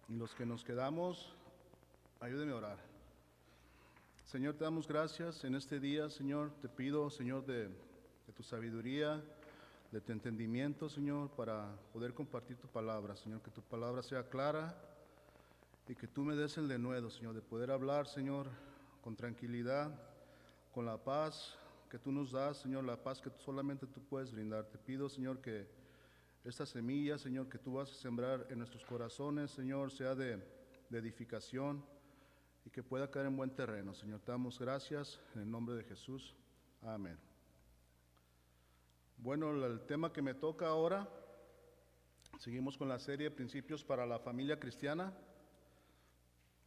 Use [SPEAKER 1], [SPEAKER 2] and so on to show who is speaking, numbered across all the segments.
[SPEAKER 1] Y los que nos quedamos, ayúdeme a orar. Señor, te damos gracias en este día, Señor. Te pido, Señor, de tu sabiduría, de tu entendimiento, Señor, para poder compartir tu palabra, Señor. Que tu palabra sea clara y que tú me des el denuedo, Señor, de poder hablar, Señor, con tranquilidad, con la paz que tú nos das, Señor, la paz que solamente tú puedes brindar. Te pido, Señor, que esta semilla, Señor, que tú vas a sembrar en nuestros corazones, Señor, sea de edificación y que pueda caer en buen terreno. Señor, te damos gracias en el nombre de Jesús. Amén. Bueno, el tema que me toca ahora, seguimos con la serie Principios para la Familia Cristiana.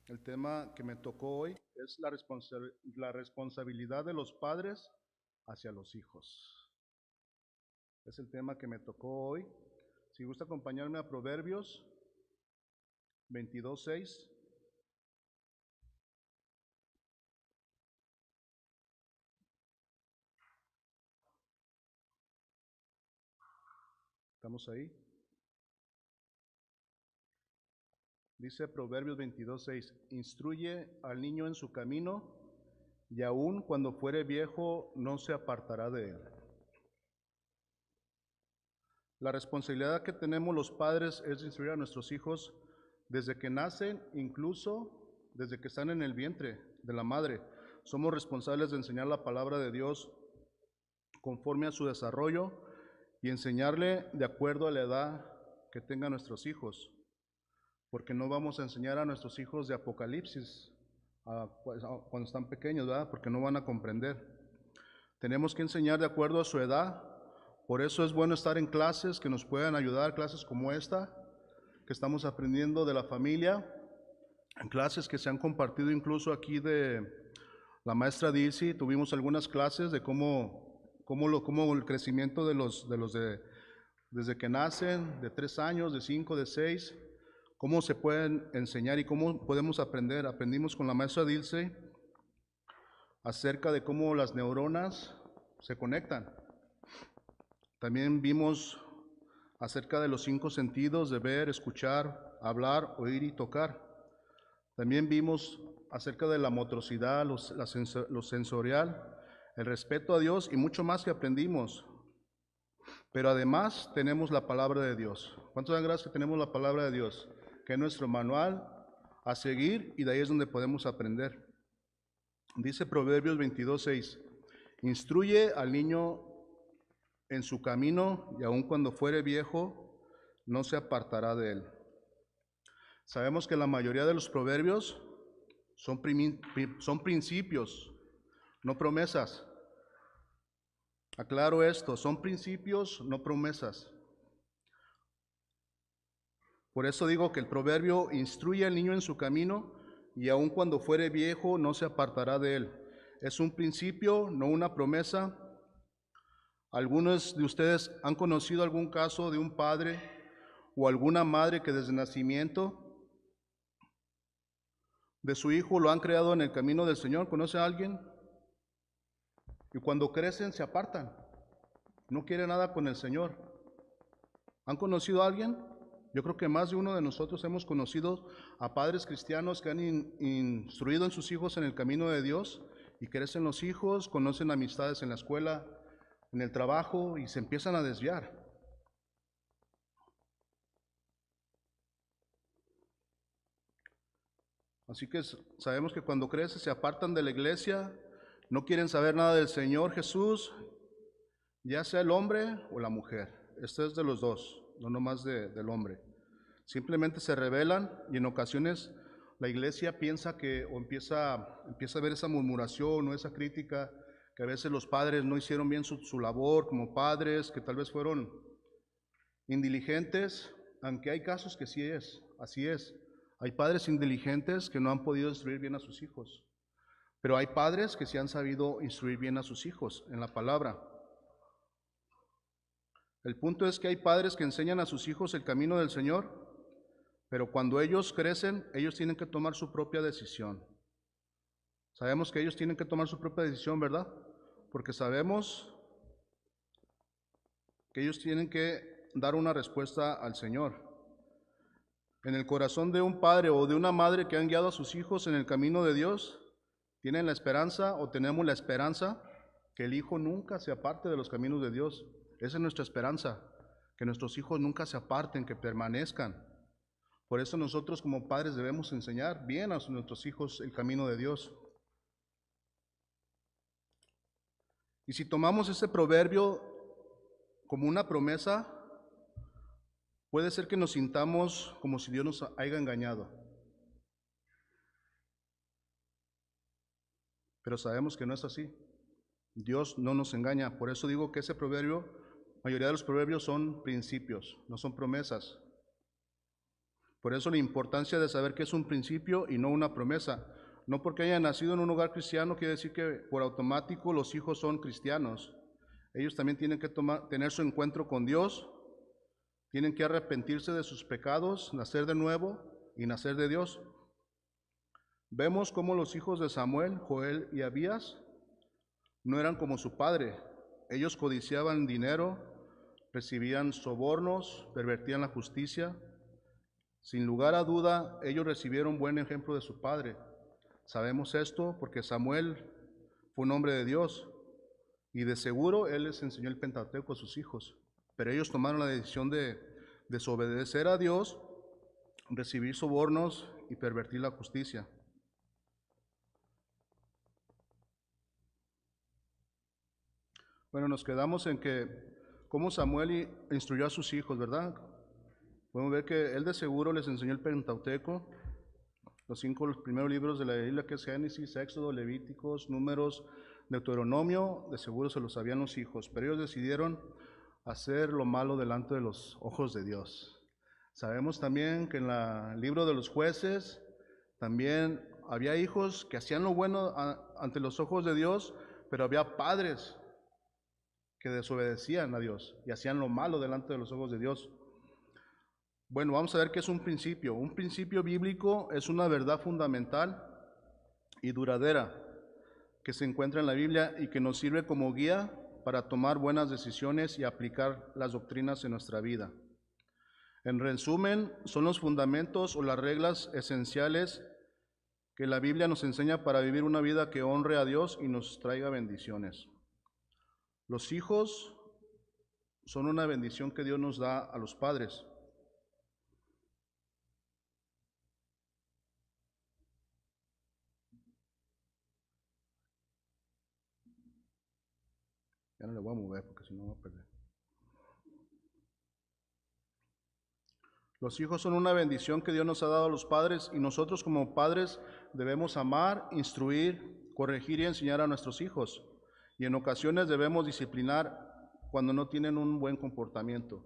[SPEAKER 1] El tema que me tocó hoy es la responsabilidad de los padres hacia los hijos. Es el tema que me tocó hoy. Si gusta acompañarme a Proverbios 22:6. ¿Estamos ahí? Dice Proverbios 22:6, instruye al niño en su camino, y aun cuando fuere viejo no se apartará de él. La responsabilidad que tenemos los padres es instruir a nuestros hijos desde que nacen, incluso desde que están en el vientre de la madre. Somos responsables de enseñar la palabra de Dios conforme a su desarrollo y enseñarle de acuerdo a la edad que tengan nuestros hijos. Porque no vamos a enseñar a nuestros hijos de Apocalipsis cuando están pequeños, ¿verdad? Porque no van a comprender. Tenemos que enseñar de acuerdo a su edad. Por eso es bueno estar en clases que nos puedan ayudar, clases como esta, que estamos aprendiendo de la familia, en clases que se han compartido incluso aquí de la maestra Dilcy. Tuvimos algunas clases de cómo el crecimiento de los desde que nacen, de 3 años, de 5, de 6, cómo se pueden enseñar y cómo podemos aprender. Aprendimos con la maestra Dilcy acerca de cómo las neuronas se conectan. También vimos acerca de los 5 sentidos de ver, escuchar, hablar, oír y tocar. También vimos acerca de la motricidad, lo sensorial, el respeto a Dios y mucho más que aprendimos. Pero además tenemos la palabra de Dios. ¿Cuántos dan gracias que tenemos la palabra de Dios? Que es nuestro manual a seguir y de ahí es donde podemos aprender. Dice Proverbios 22:6, instruye al niño en su camino y aun cuando fuere viejo no se apartará de él. Sabemos que la mayoría de los proverbios son principios, no promesas. Aclaro esto, son principios, no promesas. Por eso digo que el proverbio instruye al niño en su camino y aun cuando fuere viejo no se apartará de él. Es un principio, no una promesa. Algunos de ustedes han conocido algún caso de un padre o alguna madre que desde nacimiento de su hijo lo han creado en el camino del Señor. ¿Conoce a alguien? Y cuando crecen se apartan, no quieren nada con el Señor. ¿Han conocido a alguien? Yo creo que más de uno de nosotros hemos conocido a padres cristianos que han instruido en sus hijos en el camino de Dios y crecen los hijos, conocen amistades en la escuela, en el trabajo y se empiezan a desviar. Así que sabemos que cuando crecen se apartan de la iglesia, no quieren saber nada del Señor Jesús, ya sea el hombre o la mujer. Esto es de los dos, no nomás del hombre. Simplemente se rebelan y en ocasiones la iglesia piensa que o empieza a ver esa murmuración o esa crítica, que a veces los padres no hicieron bien su labor como padres, que tal vez fueron indiligentes, aunque hay casos que sí es, así es. Hay padres indiligentes que no han podido instruir bien a sus hijos, pero hay padres que sí han sabido instruir bien a sus hijos en la palabra. El punto es que hay padres que enseñan a sus hijos el camino del Señor, pero cuando ellos crecen, ellos tienen que tomar su propia decisión. Sabemos que ellos tienen que tomar su propia decisión, ¿verdad? Porque sabemos que ellos tienen que dar una respuesta al Señor. En el corazón de un padre o de una madre que han guiado a sus hijos en el camino de Dios, tienen la esperanza o tenemos la esperanza que el hijo nunca se aparte de los caminos de Dios. Esa es nuestra esperanza, que nuestros hijos nunca se aparten, que permanezcan. Por eso nosotros como padres debemos enseñar bien a nuestros hijos el camino de Dios. Y si tomamos ese proverbio como una promesa, puede ser que nos sintamos como si Dios nos haya engañado. Pero sabemos que no es así. Dios no nos engaña. Por eso digo que ese proverbio, la mayoría de los proverbios son principios, no son promesas. Por eso la importancia de saber que es un principio y no una promesa. No porque haya nacido en un hogar cristiano quiere decir que por automático los hijos son cristianos. Ellos también tienen que tener su encuentro con Dios, tienen que arrepentirse de sus pecados, nacer de nuevo y nacer de Dios. Vemos cómo los hijos de Samuel, Joel y Abías no eran como su padre. Ellos codiciaban dinero, recibían sobornos, pervertían la justicia. Sin lugar a duda, ellos recibieron buen ejemplo de su padre. Sabemos esto porque Samuel fue un hombre de Dios y de seguro él les enseñó el Pentateuco a sus hijos. Pero ellos tomaron la decisión de desobedecer a Dios, recibir sobornos y pervertir la justicia. Bueno, nos quedamos en que cómo Samuel instruyó a sus hijos, ¿verdad? Podemos ver que él de seguro les enseñó el Pentateuco, los primeros libros de la Biblia, que es Génesis, Éxodo, Levíticos, Números, Deuteronomio, de seguro se los sabían los hijos, pero ellos decidieron hacer lo malo delante de los ojos de Dios. Sabemos también que en el libro de los jueces también había hijos que hacían lo bueno ante los ojos de Dios, pero había padres que desobedecían a Dios y hacían lo malo delante de los ojos de Dios. Bueno, vamos a ver qué es un principio. Un principio bíblico es una verdad fundamental y duradera que se encuentra en la Biblia y que nos sirve como guía para tomar buenas decisiones y aplicar las doctrinas en nuestra vida. En resumen, son los fundamentos o las reglas esenciales que la Biblia nos enseña para vivir una vida que honre a Dios y nos traiga bendiciones. Los hijos son una bendición que Dios nos da a los padres. Ya no le voy a mover porque si no va a perder. Los hijos son una bendición que Dios nos ha dado a los padres y nosotros como padres debemos amar, instruir, corregir y enseñar a nuestros hijos. Y en ocasiones debemos disciplinar cuando no tienen un buen comportamiento.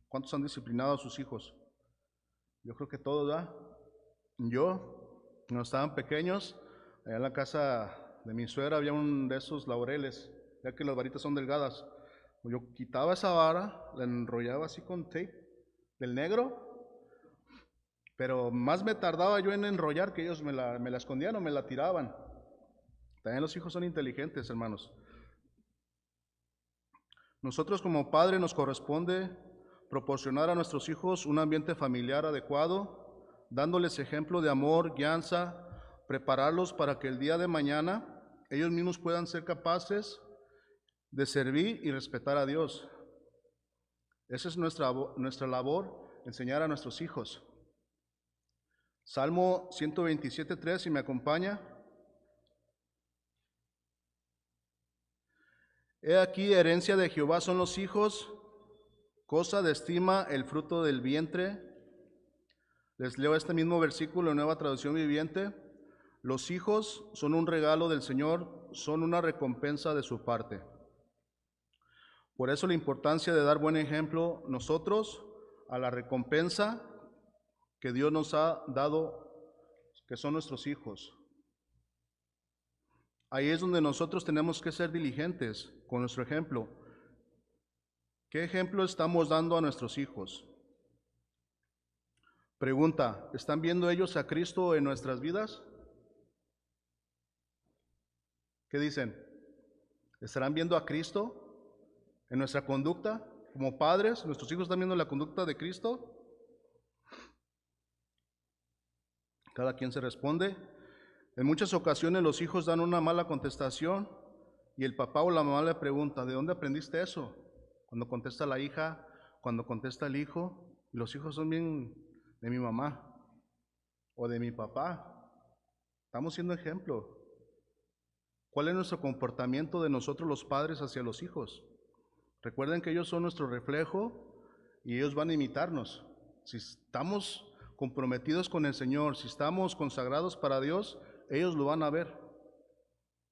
[SPEAKER 1] ¿Cuántos han disciplinado a sus hijos? Yo creo que todos, ¿verdad? Yo, cuando estaban pequeños, allá en la casa de mi suegra había un de esos laureles, ya que las varitas son delgadas. Yo quitaba esa vara, la enrollaba así con tape del negro, pero más me tardaba yo en enrollar que ellos me la escondían o me la tiraban. También los hijos son inteligentes, hermanos. Nosotros como padres nos corresponde proporcionar a nuestros hijos un ambiente familiar adecuado, dándoles ejemplo de amor, guianza, prepararlos para que el día de mañana ellos mismos puedan ser capaces de servir y respetar a Dios. Esa es nuestra labor, enseñar a nuestros hijos. Salmo 127:3, si me acompaña. He aquí, herencia de Jehová son los hijos, cosa de estima el fruto del vientre. Les leo este mismo versículo en Nueva Traducción Viviente. Los hijos son un regalo del Señor, son una recompensa de su parte. Por eso la importancia de dar buen ejemplo nosotros a la recompensa que Dios nos ha dado, que son nuestros hijos. Ahí es donde nosotros tenemos que ser diligentes con nuestro ejemplo. ¿Qué ejemplo estamos dando a nuestros hijos? Pregunta, ¿están viendo ellos a Cristo en nuestras vidas? ¿Qué dicen? ¿Estarán viendo a Cristo en nuestra conducta como padres? ¿Nuestros hijos están viendo la conducta de Cristo? Cada quien se responde. En muchas ocasiones los hijos dan una mala contestación y el papá o la mamá le pregunta, ¿de dónde aprendiste eso? Cuando contesta la hija, cuando contesta el hijo, y los hijos son bien de mi mamá o de mi papá. Estamos siendo ejemplo. ¿Cuál es nuestro comportamiento de nosotros los padres hacia los hijos? Recuerden que ellos son nuestro reflejo y ellos van a imitarnos. Si estamos comprometidos con el Señor, si estamos consagrados para Dios, ellos lo van a ver.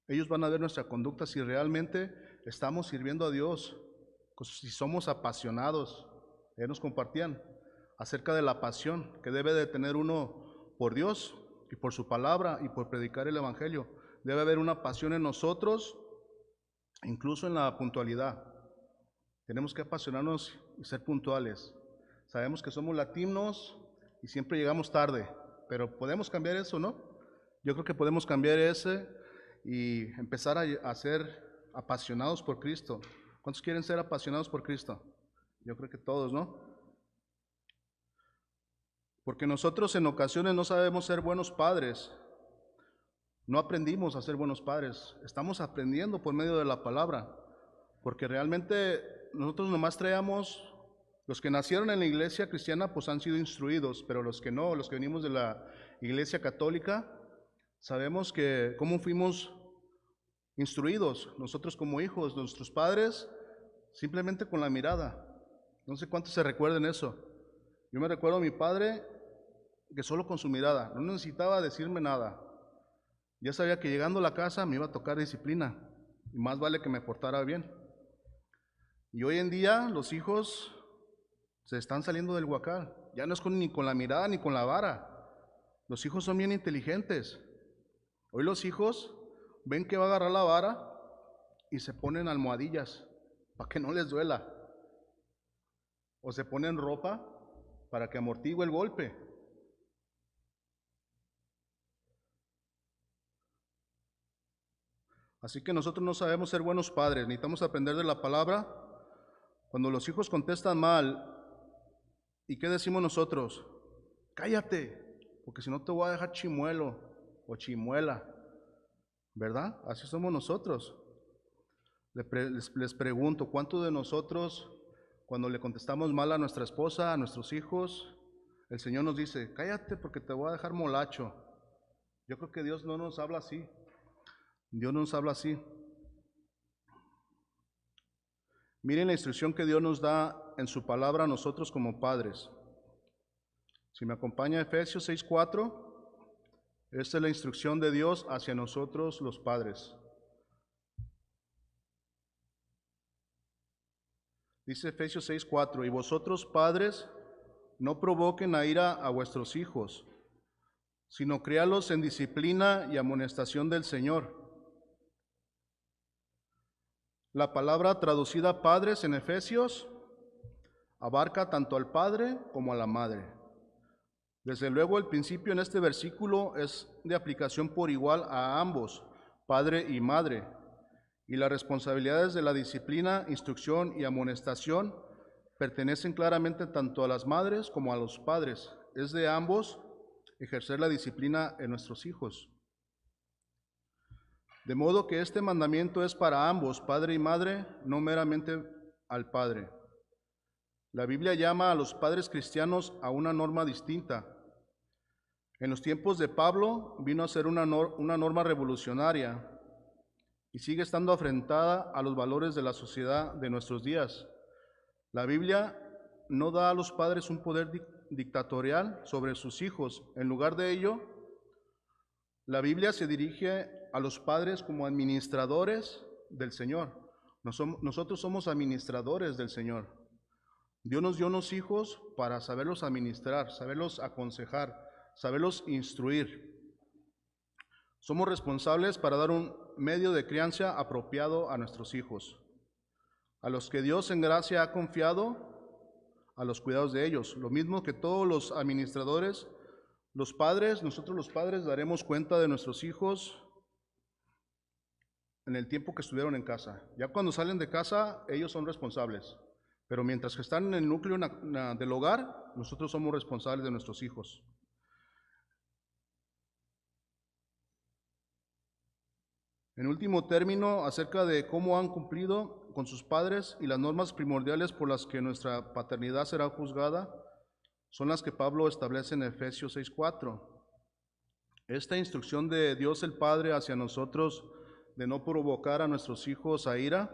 [SPEAKER 1] Ellos van a ver nuestra conducta si realmente estamos sirviendo a Dios, si somos apasionados. Ellos nos compartían acerca de la pasión que debe de tener uno por Dios y por su palabra y por predicar el Evangelio. Debe haber una pasión en nosotros, incluso en la puntualidad. Tenemos que apasionarnos y ser puntuales. Sabemos que somos latinos y siempre llegamos tarde, pero podemos cambiar eso, ¿no? Yo creo que podemos cambiar ese y empezar a ser apasionados por Cristo. ¿Cuántos quieren ser apasionados por Cristo? Yo creo que todos, ¿no? Porque nosotros en ocasiones no sabemos ser buenos padres. No aprendimos a ser buenos padres. Estamos aprendiendo por medio de la palabra. Porque realmente nosotros nomás traemos, los que nacieron en la iglesia cristiana pues han sido instruidos, pero los que no, los que venimos de la iglesia católica, sabemos que cómo fuimos instruidos nosotros como hijos, nuestros padres, simplemente con la mirada. No sé cuántos se recuerden eso. Yo me recuerdo a mi padre que solo con su mirada, no necesitaba decirme nada. Ya sabía que llegando a la casa me iba a tocar disciplina y más vale que me portara bien. Y hoy en día los hijos se están saliendo del huacal. Ya no es ni con la mirada ni con la vara. Los hijos son bien inteligentes. Hoy los hijos ven que va a agarrar la vara y se ponen almohadillas para que no les duela. O se ponen ropa para que amortigue el golpe. Así que nosotros no sabemos ser buenos padres, necesitamos aprender de la palabra. Cuando los hijos contestan mal, ¿y qué decimos nosotros? Cállate, porque si no te voy a dejar chimuelo o chimuela, ¿verdad? Así somos nosotros. Les pregunto, ¿cuántos de nosotros, cuando le contestamos mal a nuestra esposa, a nuestros hijos, el Señor nos dice, cállate porque te voy a dejar molacho? Yo creo que Dios no nos habla así. Dios no nos habla así. Miren la instrucción que Dios nos da en su palabra a nosotros como padres. Si me acompaña Efesios 6:4, esta es la instrucción de Dios hacia nosotros los padres. Dice Efesios 6:4, y vosotros padres, no provoquen a ira a vuestros hijos, sino críalos en disciplina y amonestación del Señor. La palabra traducida padres en Efesios abarca tanto al padre como a la madre. Desde luego el principio en este versículo es de aplicación por igual a ambos, padre y madre, y las responsabilidades de la disciplina, instrucción y amonestación pertenecen claramente tanto a las madres como a los padres. Es de ambos ejercer la disciplina en nuestros hijos. De modo que este mandamiento es para ambos, padre y madre, no meramente al padre. La Biblia llama a los padres cristianos a una norma distinta. En los tiempos de Pablo vino a ser una norma revolucionaria y sigue estando afrentada a los valores de la sociedad de nuestros días. La Biblia no da a los padres un poder dictatorial sobre sus hijos. En lugar de ello, la Biblia se dirige a los padres como administradores del Señor. Nosotros somos administradores del Señor. Dios nos dio unos hijos para saberlos administrar, saberlos aconsejar, saberlos instruir. Somos responsables para dar un medio de crianza apropiado a nuestros hijos, a los que Dios en gracia ha confiado a los cuidados de ellos. Lo mismo que todos los administradores, los padres, nosotros los padres daremos cuenta de nuestros hijos en el tiempo que estuvieron en casa. Ya cuando salen de casa, ellos son responsables. Pero mientras que están en el núcleo del hogar, nosotros somos responsables de nuestros hijos. En último término, acerca de cómo han cumplido con sus padres y las normas primordiales por las que nuestra paternidad será juzgada, son las que Pablo establece en Efesios 6:4. Esta instrucción de Dios el Padre hacia nosotros de no provocar a nuestros hijos a ira.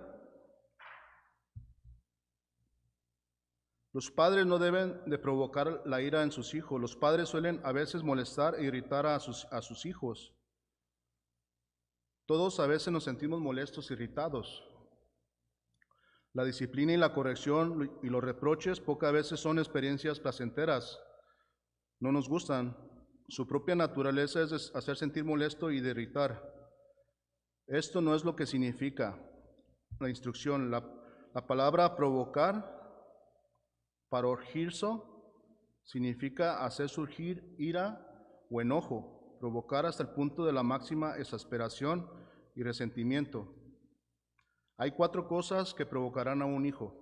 [SPEAKER 1] Los padres no deben de provocar la ira en sus hijos. Los padres suelen a veces molestar e irritar a sus hijos. Todos a veces nos sentimos molestos, irritados. La disciplina y la corrección y los reproches pocas veces son experiencias placenteras. No nos gustan. Su propia naturaleza es hacer sentir molesto y de irritar. Esto no es lo que significa la instrucción. La palabra provocar, parorgirso, significa hacer surgir ira o enojo, provocar hasta el punto de la máxima exasperación y resentimiento. Hay 4 cosas que provocarán a un hijo.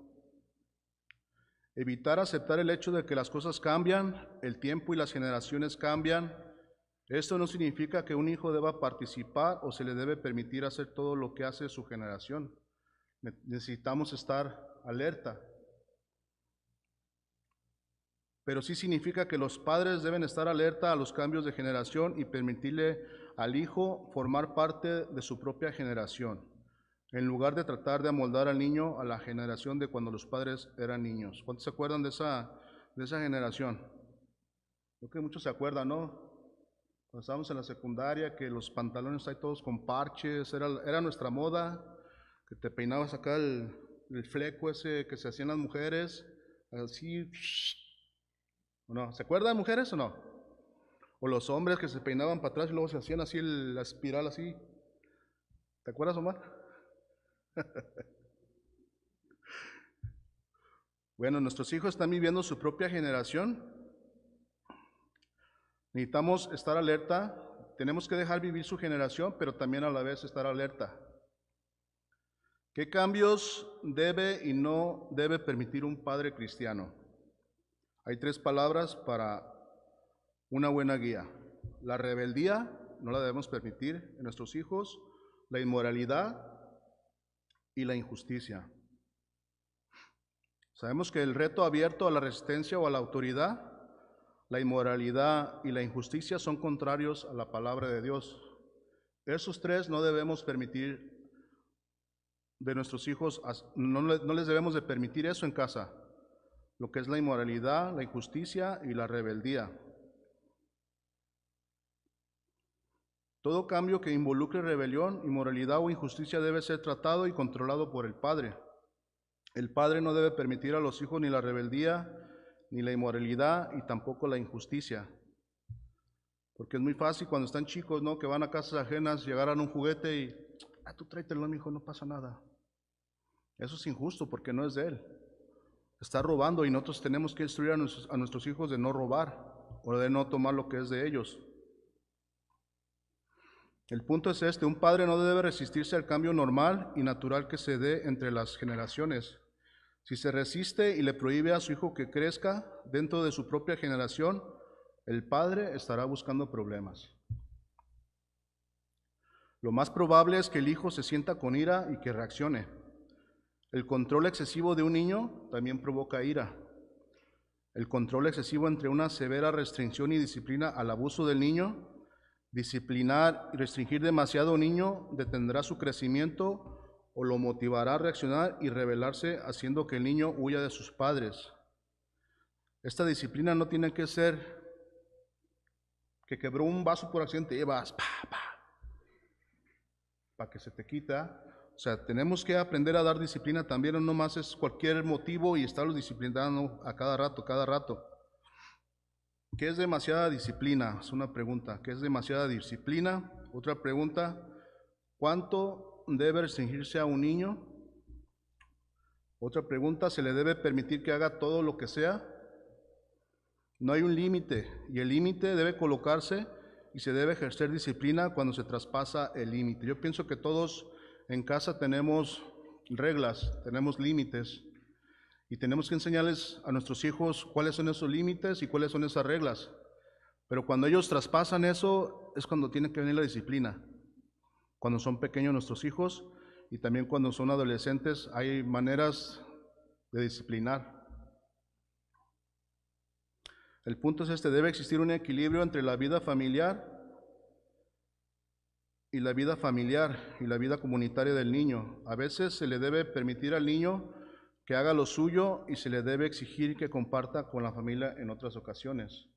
[SPEAKER 1] Evitar aceptar el hecho de que las cosas cambian, el tiempo y las generaciones cambian. Esto no significa que un hijo deba participar o se le debe permitir hacer todo lo que hace su generación. Necesitamos estar alerta. Pero sí significa que los padres deben estar alerta a los cambios de generación y permitirle al hijo formar parte de su propia generación, en lugar de tratar de amoldar al niño a la generación de cuando los padres eran niños. ¿Cuántos se acuerdan de esa generación? Creo que muchos se acuerdan, ¿no? Cuando estábamos en la secundaria, que los pantalones ahí todos con parches, era nuestra moda, que te peinabas acá el fleco ese que se hacían las mujeres, así. ¿O no? ¿Se acuerdan, mujeres, o no? O los hombres que se peinaban para atrás y luego se hacían así la espiral así. ¿Te acuerdas, Omar? Bueno, nuestros hijos están viviendo su propia generación. Necesitamos estar alerta. Tenemos que dejar vivir su generación, pero también a la vez estar alerta. ¿Qué cambios debe y no debe permitir un padre cristiano? Hay 3 palabras para una buena guía. La rebeldía, no la debemos permitir en nuestros hijos. La inmoralidad y la injusticia. Sabemos que el reto abierto a la resistencia o a la autoridad, la inmoralidad y la injusticia son contrarios a la palabra de Dios. Esos 3 no debemos permitir de nuestros hijos, no les debemos de permitir eso en casa, lo que es la inmoralidad, la injusticia y la rebeldía. Todo cambio que involucre rebelión, inmoralidad o injusticia debe ser tratado y controlado por el padre. El padre no debe permitir a los hijos ni la rebeldía, ni la inmoralidad y tampoco la injusticia. Porque es muy fácil cuando están chicos, ¿no? Que van a casas ajenas, llegaran un juguete y, tú tráetelo, mi hijo, no pasa nada. Eso es injusto porque no es de él. Está robando y nosotros tenemos que instruir a nuestros hijos de no robar o de no tomar lo que es de ellos. El punto es este: un padre no debe resistirse al cambio normal y natural que se dé entre las generaciones. Si se resiste y le prohíbe a su hijo que crezca dentro de su propia generación, el padre estará buscando problemas. Lo más probable es que el hijo se sienta con ira y que reaccione. El control excesivo de un niño también provoca ira. El control excesivo entre una severa restricción y disciplina al abuso del niño. Disciplinar y restringir demasiado a un niño detendrá su crecimiento o lo motivará a reaccionar y rebelarse, haciendo que el niño huya de sus padres. Esta disciplina no tiene que ser que quebró un vaso por accidente y vas para que se te quita. O sea, tenemos que aprender a dar disciplina también, no más es cualquier motivo y estarlos disciplinando a cada rato. ¿Qué es demasiada disciplina? Es una pregunta. ¿Qué es demasiada disciplina? Otra pregunta. ¿Cuánto debe restringirse a un niño? Otra pregunta. ¿Se le debe permitir que haga todo lo que sea? No hay un límite y el límite debe colocarse y se debe ejercer disciplina cuando se traspasa el límite. Yo pienso que todos en casa tenemos reglas, tenemos límites. Y tenemos que enseñarles a nuestros hijos cuáles son esos límites y cuáles son esas reglas. Pero cuando ellos traspasan eso, es cuando tiene que venir la disciplina. cuando son pequeños nuestros hijos y también cuando son adolescentes hay maneras de disciplinar. El punto es debe existir un equilibrio entre la vida familiar y la vida comunitaria del niño. A veces se le debe permitir al niño que haga lo suyo y se le debe exigir que comparta con la familia en otras ocasiones.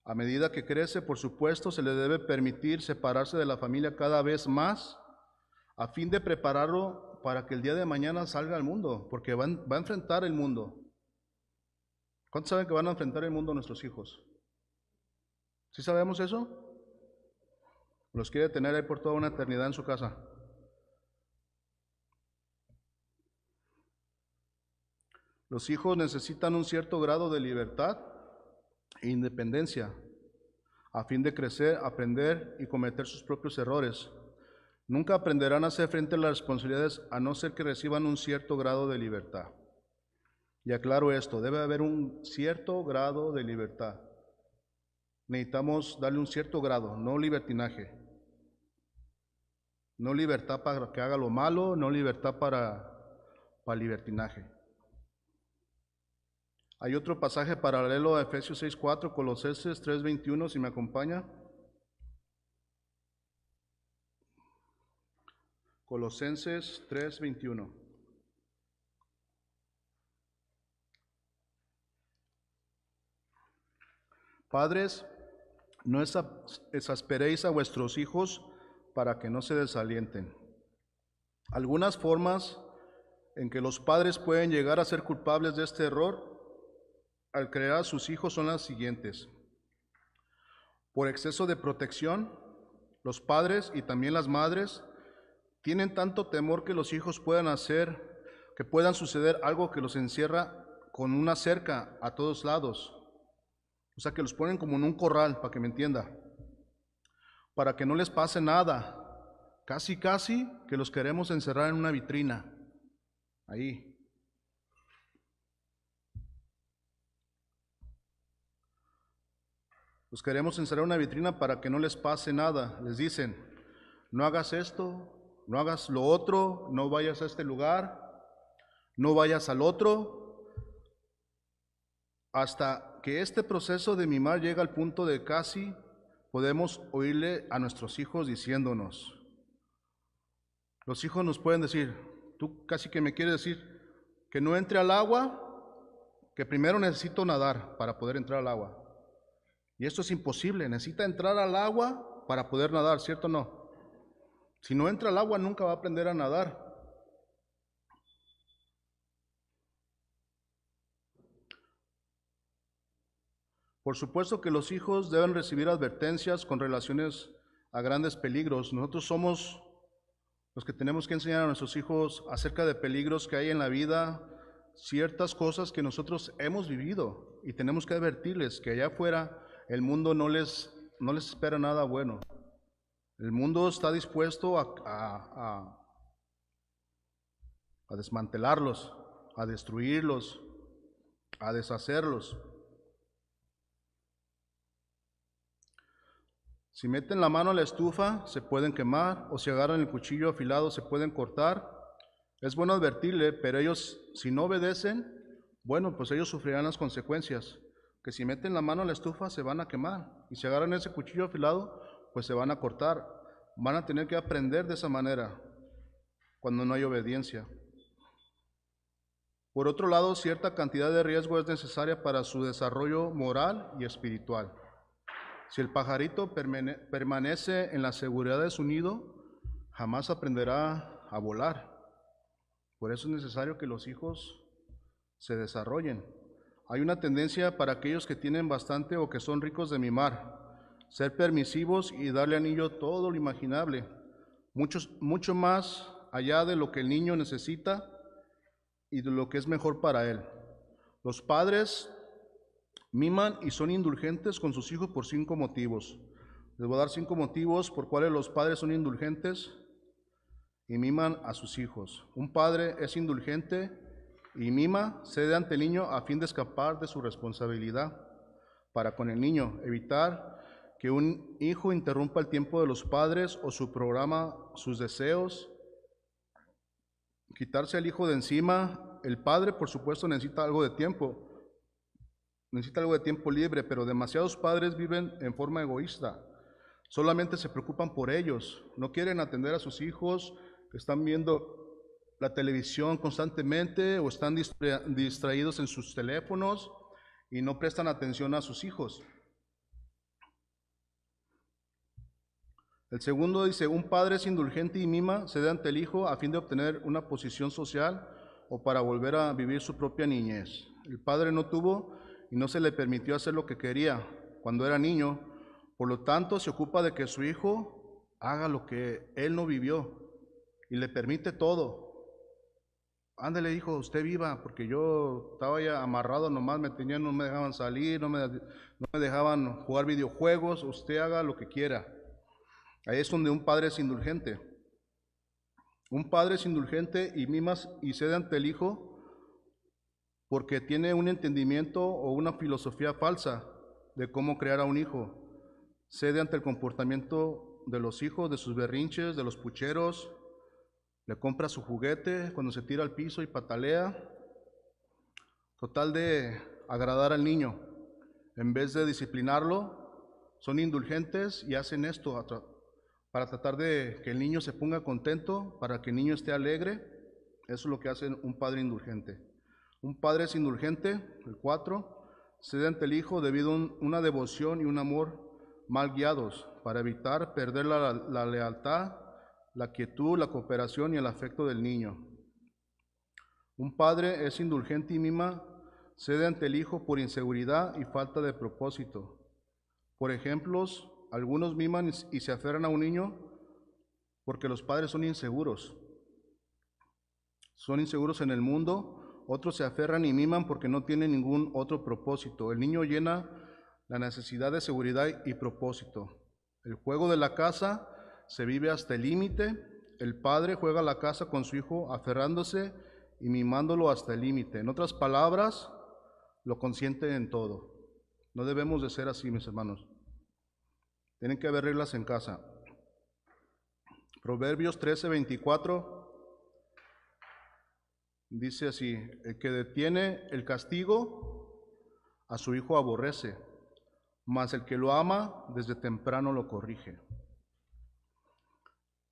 [SPEAKER 1] A medida que crece, por supuesto, se le debe permitir separarse de la familia cada vez más a fin de prepararlo para que el día de mañana salga al mundo, porque va a enfrentar el mundo. ¿Cuántos saben que van a enfrentar el mundo nuestros hijos? ¿Sí sabemos eso? Los quiere tener ahí por toda una eternidad en su casa. Los hijos necesitan un cierto grado de libertad e independencia a fin de crecer, aprender y cometer sus propios errores. Nunca aprenderán a hacer frente a las responsabilidades a no ser que reciban un cierto grado de libertad. Y aclaro esto, debe haber un cierto grado de libertad. Necesitamos darle un cierto grado, no libertinaje. No libertad para que haga lo malo, no libertad para libertinaje. Hay otro pasaje paralelo a Efesios 6:4, Colosenses 3:21, si me acompaña. Colosenses 3:21. Padres, no exasperéis a vuestros hijos para que no se desalienten. Algunas formas en que los padres pueden llegar a ser culpables de este error al crear a sus hijos son las siguientes. Por exceso de protección, los padres y también las madres tienen tanto temor que los hijos puedan suceder algo que los encierra con una cerca a todos lados. O sea, que los ponen como en un corral, para que me entienda, para que no les pase nada. Casi que los queremos encerrar en una vitrina, ahí. Los queremos encerrar en una vitrina para que no les pase nada. Les dicen, no hagas esto, no hagas lo otro, no vayas a este lugar, no vayas al otro, hasta que este proceso de mimar llega al punto de casi podemos oírle a nuestros hijos diciéndonos. Los hijos nos pueden decir, tú casi que me quieres decir que no entre al agua, que primero necesito nadar para poder entrar al agua. Y esto es imposible, necesita entrar al agua para poder nadar, ¿cierto o no? Si no entra al agua nunca va a aprender a nadar. Por supuesto que los hijos deben recibir advertencias con relaciones a grandes peligros. Nosotros somos los que tenemos que enseñar a nuestros hijos acerca de peligros que hay en la vida, ciertas cosas que nosotros hemos vivido y tenemos que advertirles que allá afuera el mundo no les espera nada bueno. El mundo está dispuesto a desmantelarlos, a destruirlos, a deshacerlos. Si meten la mano a la estufa, se pueden quemar, o si agarran el cuchillo afilado, se pueden cortar. Es bueno advertirle, pero ellos, si no obedecen, bueno, pues ellos sufrirán las consecuencias. Que si meten la mano a la estufa, se van a quemar. Y si agarran ese cuchillo afilado, pues se van a cortar. Van a tener que aprender de esa manera, cuando no hay obediencia. Por otro lado, cierta cantidad de riesgo es necesaria para su desarrollo moral y espiritual. Si el pajarito permanece en la seguridad de su nido, jamás aprenderá a volar. Por eso es necesario que los hijos se desarrollen. Hay una tendencia para aquellos que tienen bastante o que son ricos de mimar, ser permisivos y darle al niño todo lo imaginable, mucho más allá de lo que el niño necesita y de lo que es mejor para él. Los padres miman y son indulgentes con sus hijos por 5 motivos. Les voy a dar 5 motivos por cuales los padres son indulgentes y miman a sus hijos. Un padre es indulgente y mima, cede ante el niño a fin de escapar de su responsabilidad para con el niño, evitar que un hijo interrumpa el tiempo de los padres o su programa, sus deseos. Quitarse al hijo de encima. El padre, por supuesto, necesita algo de tiempo libre, pero demasiados padres viven en forma egoísta. Solamente se preocupan por ellos, no quieren atender a sus hijos, están viendo la televisión constantemente o están distraídos en sus teléfonos y no prestan atención a sus hijos. El segundo dice, un padre es indulgente y mima, cede ante el hijo a fin de obtener una posición social o para volver a vivir su propia niñez. El padre no tuvo y no se le permitió hacer lo que quería cuando era niño, por lo tanto se ocupa de que su hijo haga lo que él no vivió y le permite todo. Ándale, hijo, usted viva, porque yo estaba ya amarrado nomás, no me dejaban salir, no me dejaban jugar videojuegos, usted haga lo que quiera. Ahí es donde un padre es indulgente. Un padre es indulgente y mima y cede ante el hijo porque tiene un entendimiento o una filosofía falsa de cómo crear a un hijo. Cede ante el comportamiento de los hijos, de sus berrinches, de los pucheros. Le compra su juguete cuando se tira al piso y patalea. Total de agradar al niño. En vez de disciplinarlo, son indulgentes y hacen esto para tratar de que el niño se ponga contento, para que el niño esté alegre. Eso es lo que hace un padre indulgente. Un padre es indulgente, el 4, cede ante el hijo debido a una devoción y un amor mal guiados, para evitar perder la lealtad, la quietud, la cooperación y el afecto del niño. Un padre es indulgente y mima, cede ante el hijo por inseguridad y falta de propósito. Por ejemplos, algunos miman y se aferran a un niño porque los padres son inseguros. Son inseguros en el mundo. Otros se aferran y miman porque no tienen ningún otro propósito. El niño llena la necesidad de seguridad y propósito. El juego de la casa se vive hasta el límite. El padre juega la casa con su hijo aferrándose y mimándolo hasta el límite. En otras palabras, lo consiente en todo. No debemos de ser así, mis hermanos. Tienen que haber reglas en casa. Proverbios 13:24 dice así, el que detiene el castigo a su hijo aborrece, mas el que lo ama desde temprano lo corrige.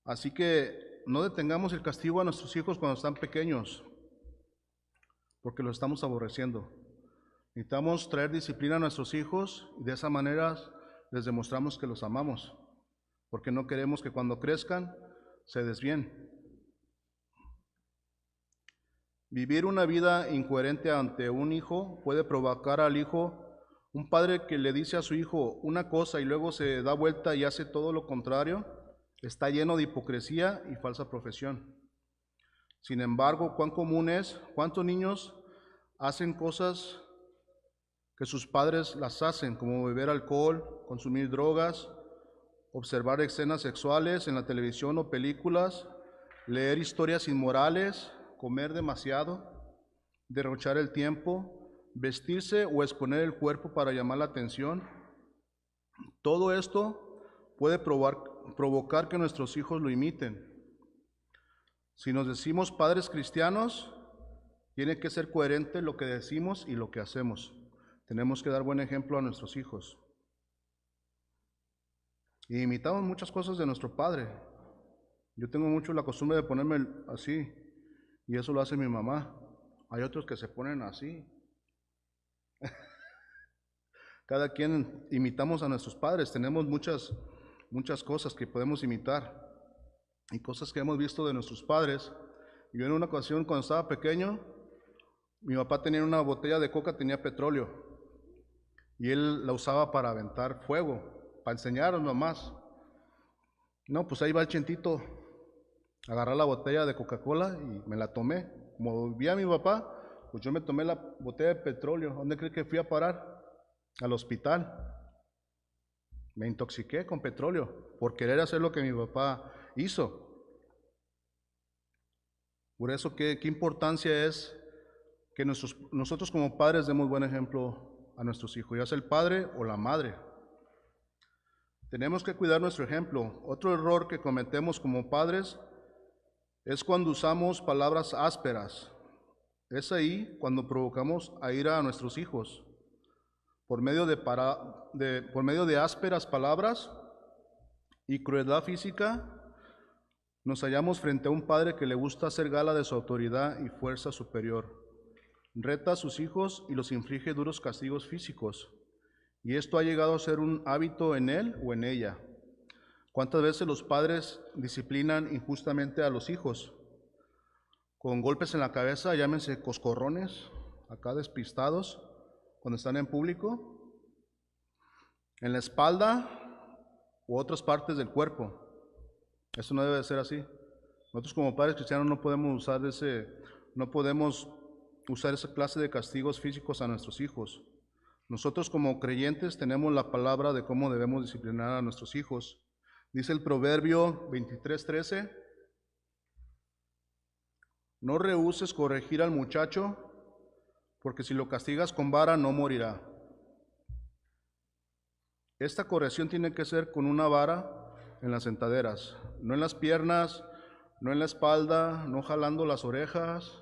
[SPEAKER 1] Así que no detengamos el castigo a nuestros hijos cuando están pequeños, porque los estamos aborreciendo. Necesitamos traer disciplina a nuestros hijos y de esa manera les demostramos que los amamos, porque no queremos que cuando crezcan se desvíen. Vivir una vida incoherente ante un hijo puede provocar al hijo, un padre que le dice a su hijo una cosa y luego se da vuelta y hace todo lo contrario, está lleno de hipocresía y falsa profesión. Sin embargo, cuán común es, cuántos niños hacen cosas que sus padres las hacen, como beber alcohol, consumir drogas, observar escenas sexuales en la televisión o películas, leer historias inmorales, comer demasiado, derrochar el tiempo, vestirse o exponer el cuerpo para llamar la atención. Todo esto puede provocar que nuestros hijos lo imiten. Si nos decimos padres cristianos, tiene que ser coherente lo que decimos y lo que hacemos. Tenemos que dar buen ejemplo a nuestros hijos. Y imitamos muchas cosas de nuestro padre. Yo tengo mucho la costumbre de ponerme así, y eso lo hace mi mamá. Hay otros que se ponen así. Cada quien imitamos a nuestros padres. Tenemos muchas cosas que podemos imitar y cosas que hemos visto de nuestros padres. Yo en una ocasión, cuando estaba pequeño, mi papá tenía una botella de coca, tenía petróleo, y él la usaba para aventar fuego, para enseñarnos nomás. No, pues ahí va el Chentito, agarré la botella de Coca-Cola y me la tomé. Como vi a mi papá, pues yo me tomé la botella de petróleo. ¿Dónde cree que fui a parar? Al hospital. Me intoxiqué con petróleo por querer hacer lo que mi papá hizo. Por eso, ¿qué importancia es que nosotros como padres demos buen ejemplo a nuestros hijos, ya sea el padre o la madre? Tenemos que cuidar nuestro ejemplo. Otro error que cometemos como padres es cuando usamos palabras ásperas. Es ahí cuando provocamos a ira a nuestros hijos. Por medio de ásperas palabras y crueldad física, nos hallamos frente a un padre que le gusta hacer gala de su autoridad y fuerza superior. Reta a sus hijos y los inflige duros castigos físicos. Y esto ha llegado a ser un hábito en él o en ella. ¿Cuántas veces los padres disciplinan injustamente a los hijos? Con golpes en la cabeza, llámense coscorrones, acá despistados, cuando están en público, en la espalda u otras partes del cuerpo. Eso no debe de ser así. Nosotros como padres cristianos no podemos usar esa clase de castigos físicos a nuestros hijos. Nosotros como creyentes tenemos la palabra de cómo debemos disciplinar a nuestros hijos. Dice el Proverbio 23:13, no rehúses corregir al muchacho, porque si lo castigas con vara no morirá. Esta corrección tiene que ser con una vara en las sentaderas, no en las piernas, no en la espalda, no jalando las orejas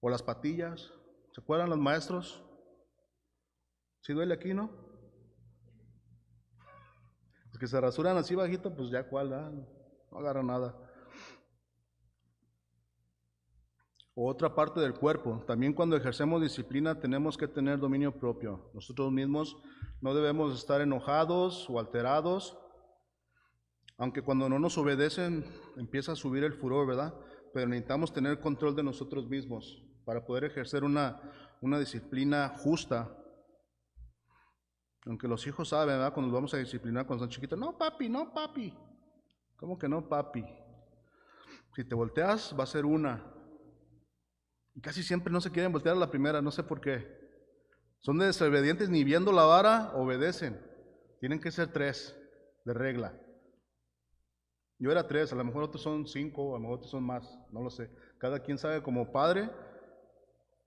[SPEAKER 1] o las patillas. ¿Se acuerdan los maestros? ¿Sí duele aquí, no? Los que se rasuran así bajito, pues ya cuál, no agarra nada. O otra parte del cuerpo. También cuando ejercemos disciplina tenemos que tener dominio propio. Nosotros mismos no debemos estar enojados o alterados, aunque cuando no nos obedecen empieza a subir el furor, ¿verdad? Pero necesitamos tener control de nosotros mismos para poder ejercer una disciplina justa. Aunque los hijos saben, ¿verdad? Cuando los vamos a disciplinar cuando son chiquitos, no papi, no papi. ¿Cómo que no papi? Si te volteas va a ser una. Y casi siempre no se quieren voltear a la primera, no sé por qué. Son desobedientes, ni viendo la vara obedecen. Tienen que ser 3 de regla. Yo era 3, a lo mejor otros son 5, a lo mejor otros son más, no lo sé. Cada quien sabe como padre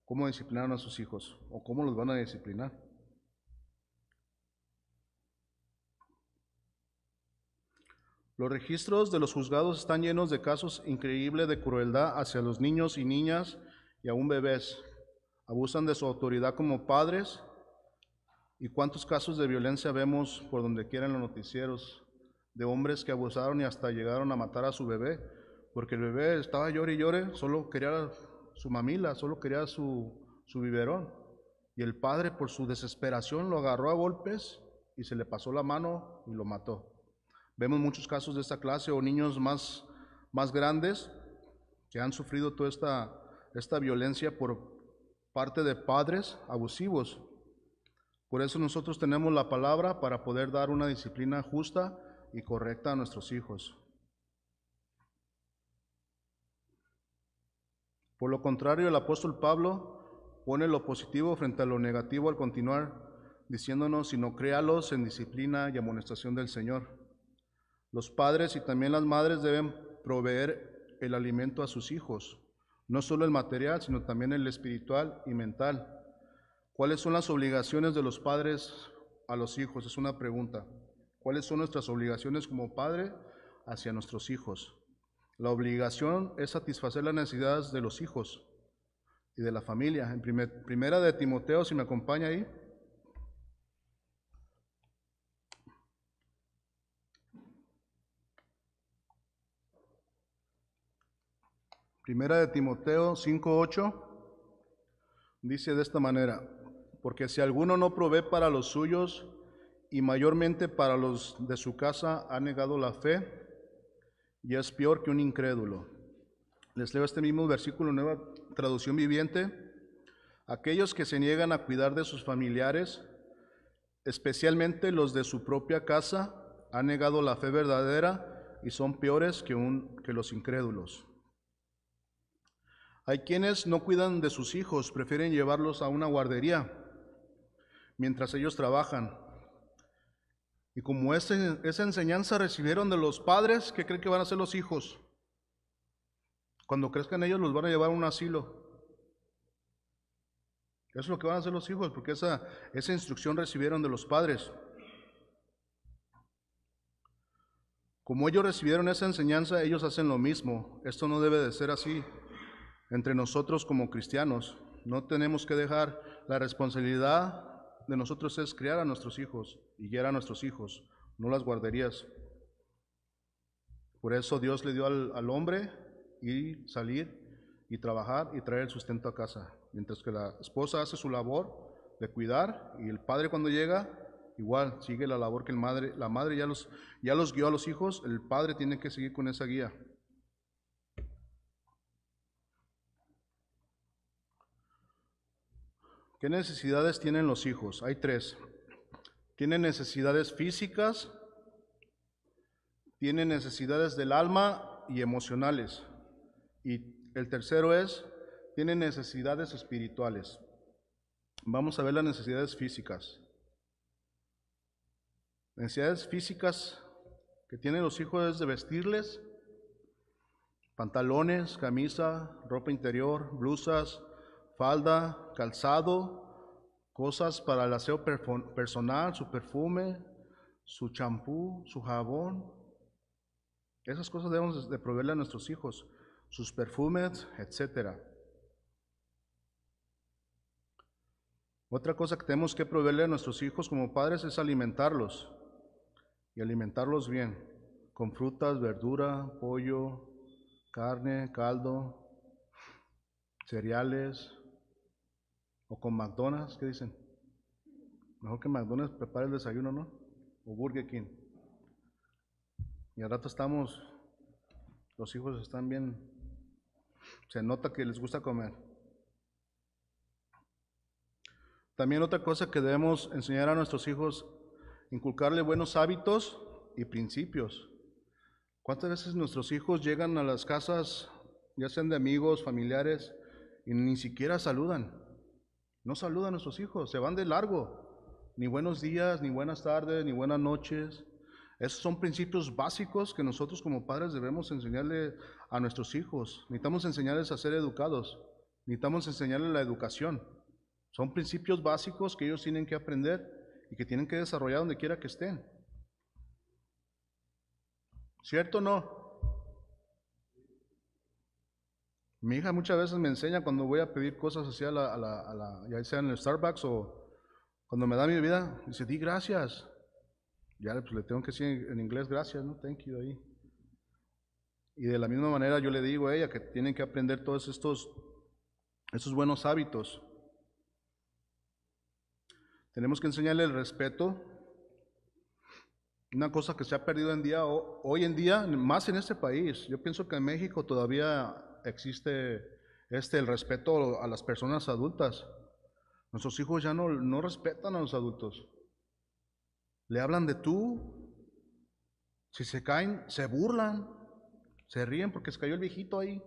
[SPEAKER 1] cómo disciplinar a sus hijos o cómo los van a disciplinar. Los registros de los juzgados están llenos de casos increíbles de crueldad hacia los niños y niñas y aún bebés. Abusan de su autoridad como padres. ¿Y cuántos casos de violencia vemos por donde quiera en los noticieros? De hombres que abusaron y hasta llegaron a matar a su bebé, porque el bebé estaba llore y llore, solo quería su mamila, solo quería su biberón. Y el padre, por su desesperación, lo agarró a golpes y se le pasó la mano y lo mató. Vemos muchos casos de esta clase, o niños más grandes que han sufrido toda esta violencia por parte de padres abusivos. Por eso nosotros tenemos la palabra para poder dar una disciplina justa y correcta a nuestros hijos. Por lo contrario, el apóstol Pablo pone lo positivo frente a lo negativo al continuar, diciéndonos, sino créalos en disciplina y amonestación del Señor. Los padres y también las madres deben proveer el alimento a sus hijos, no solo el material, sino también el espiritual y mental. ¿Cuáles son las obligaciones de los padres a los hijos? Es una pregunta. ¿Cuáles son nuestras obligaciones como padre hacia nuestros hijos? La obligación es satisfacer las necesidades de los hijos y de la familia. En primera de Timoteo, si me acompaña ahí. Primera de Timoteo 5:8 dice de esta manera, porque si alguno no provee para los suyos y mayormente para los de su casa, ha negado la fe y es peor que un incrédulo. Les leo este mismo versículo, nueva traducción viviente. Aquellos que se niegan a cuidar de sus familiares, especialmente los de su propia casa, han negado la fe verdadera y son peores que los incrédulos. Hay quienes no cuidan de sus hijos, prefieren llevarlos a una guardería mientras ellos trabajan. Y como esa enseñanza recibieron de los padres, ¿qué creen que van a hacer los hijos? Cuando crezcan ellos los van a llevar a un asilo. Eso es lo que van a hacer los hijos, porque esa instrucción recibieron de los padres. Como ellos recibieron esa enseñanza, ellos hacen lo mismo. Esto no debe de ser así. Entre nosotros como cristianos, no tenemos que dejar la responsabilidad de nosotros es criar a nuestros hijos y guiar a nuestros hijos, no las guarderías. Por eso Dios le dio al hombre y salir y trabajar y traer el sustento a casa, mientras que la esposa hace su labor de cuidar y el padre cuando llega igual sigue la labor que la madre ya los guió a los hijos, el padre tiene que seguir con esa guía. ¿Qué necesidades tienen los hijos? Hay 3. Tienen necesidades físicas, tienen necesidades del alma y emocionales. Y el tercero tienen necesidades espirituales. Vamos a ver las necesidades físicas. Necesidades físicas que tienen los hijos es de vestirles, pantalones, camisa, ropa interior, blusas, falda, calzado, cosas para el aseo personal, su perfume, su champú, su jabón. Esas cosas debemos de proveerle a nuestros hijos, sus perfumes, etc. Otra cosa que tenemos que proveerle a nuestros hijos como padres es alimentarlos, y alimentarlos bien, con frutas, verdura, pollo, carne, caldo, cereales, o con McDonald's, ¿qué dicen? Mejor que McDonald's prepare el desayuno, ¿no? O Burger King. Y al rato los hijos están bien, se nota que les gusta comer. También otra cosa que debemos enseñar a nuestros hijos, inculcarle buenos hábitos y principios. ¿Cuántas veces nuestros hijos llegan a las casas, ya sean de amigos, familiares, y ni siquiera saludan? No saludan a nuestros hijos, se van de largo. Ni buenos días, ni buenas tardes, ni buenas noches. Esos son principios básicos que nosotros como padres debemos enseñarle a nuestros hijos. Necesitamos enseñarles a ser educados. Necesitamos enseñarles la educación. Son principios básicos que ellos tienen que aprender y que tienen que desarrollar donde quiera que estén. ¿Cierto o no? Mi hija muchas veces me enseña cuando voy a pedir cosas así ya sea en el Starbucks o cuando me da mi bebida, dice, di gracias. Ya pues, le tengo que decir en inglés gracias, ¿no? Thank you ahí. Y de la misma manera yo le digo a ella que tienen que aprender todos estos buenos hábitos. Tenemos que enseñarle el respeto. Una cosa que se ha perdido hoy en día, más en este país. Yo pienso que en México todavía existe el respeto a las personas adultas. Nuestros hijos ya no respetan a los adultos. Le hablan de tú. Si se caen, se burlan, se ríen porque se cayó el viejito ahí.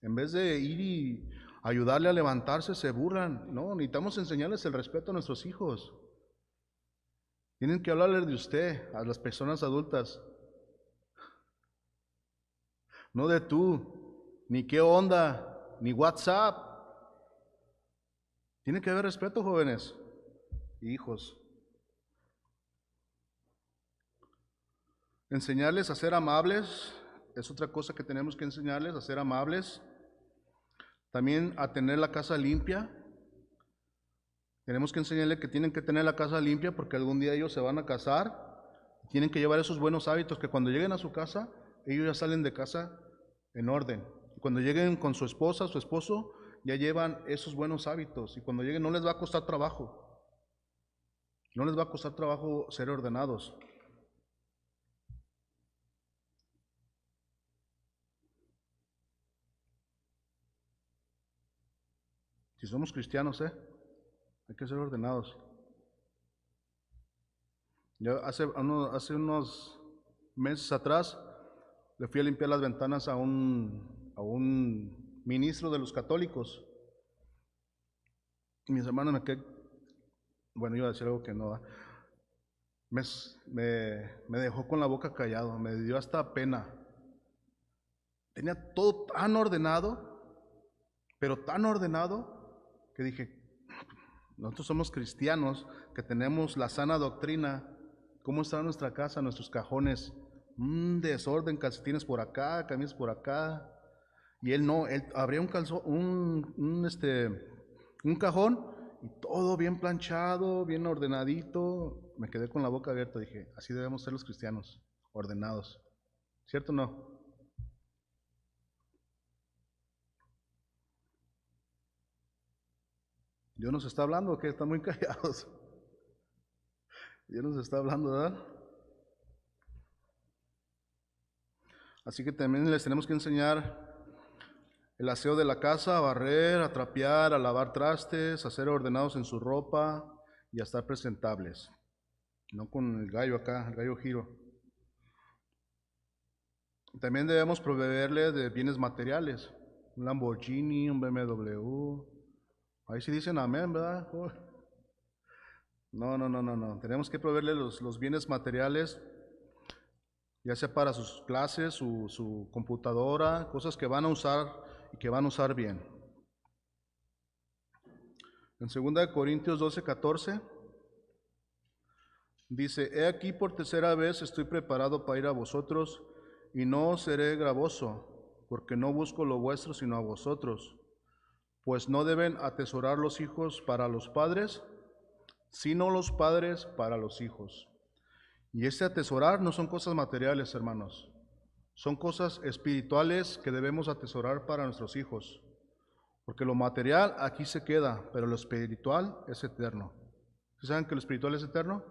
[SPEAKER 1] En vez de ir y ayudarle a levantarse, se burlan. No, necesitamos enseñarles el respeto a nuestros hijos. Tienen que hablarles de usted a las personas adultas. No de tú, ni qué onda, ni WhatsApp. Tiene que haber respeto, jóvenes y hijos. Enseñarles a ser amables es otra cosa que tenemos que enseñarles, a ser amables. También a tener la casa limpia. Tenemos que enseñarles que tienen que tener la casa limpia porque algún día ellos se van a casar. Tienen que llevar esos buenos hábitos que cuando lleguen a su casa, ellos ya salen de casa en orden. Cuando lleguen con su esposa, su esposo, ya llevan esos buenos hábitos. Y cuando lleguen no les va a costar trabajo. No les va a costar trabajo ser ordenados. Si somos cristianos, hay que ser ordenados. Yo hace unos meses atrás le fui a limpiar las ventanas a un ministro de los católicos. Y mis hermanos bueno, iba a decir algo que no, me dejó con la boca callado, me dio hasta pena. Tenía todo tan ordenado, pero tan ordenado, que dije, nosotros somos cristianos, que tenemos la sana doctrina, ¿Cómo está nuestra casa, nuestros cajones? Un desorden, calcetines por acá, camisas por acá. Y él no, él abría un calzón, un cajón y todo bien planchado, bien ordenadito. Me quedé con la boca abierta, dije, así debemos ser los cristianos, ordenados. ¿Cierto o no? Dios nos está hablando, que están muy callados. Dios nos está hablando, ¿verdad? Así que también les tenemos que enseñar el aseo de la casa, a barrer, a trapear, a lavar trastes, a ser ordenados en su ropa y a estar presentables. No con el gallo acá, el gallo giro. También debemos proveerle de bienes materiales, un Lamborghini, un BMW. Ahí sí dicen amén, ¿verdad? No. Tenemos que proveerle los bienes materiales, ya sea para sus clases, su computadora, cosas que van a usar y que van a usar bien. En 2 Corintios 12:14 dice, he aquí por tercera vez estoy preparado para ir a vosotros y no os seré gravoso, porque no busco lo vuestro sino a vosotros, pues no deben atesorar los hijos para los padres, sino los padres para los hijos. Y este atesorar no son cosas materiales, hermanos, son cosas espirituales que debemos atesorar para nuestros hijos, porque lo material aquí se queda, pero lo espiritual es eterno. ¿Sí saben que lo espiritual es eterno?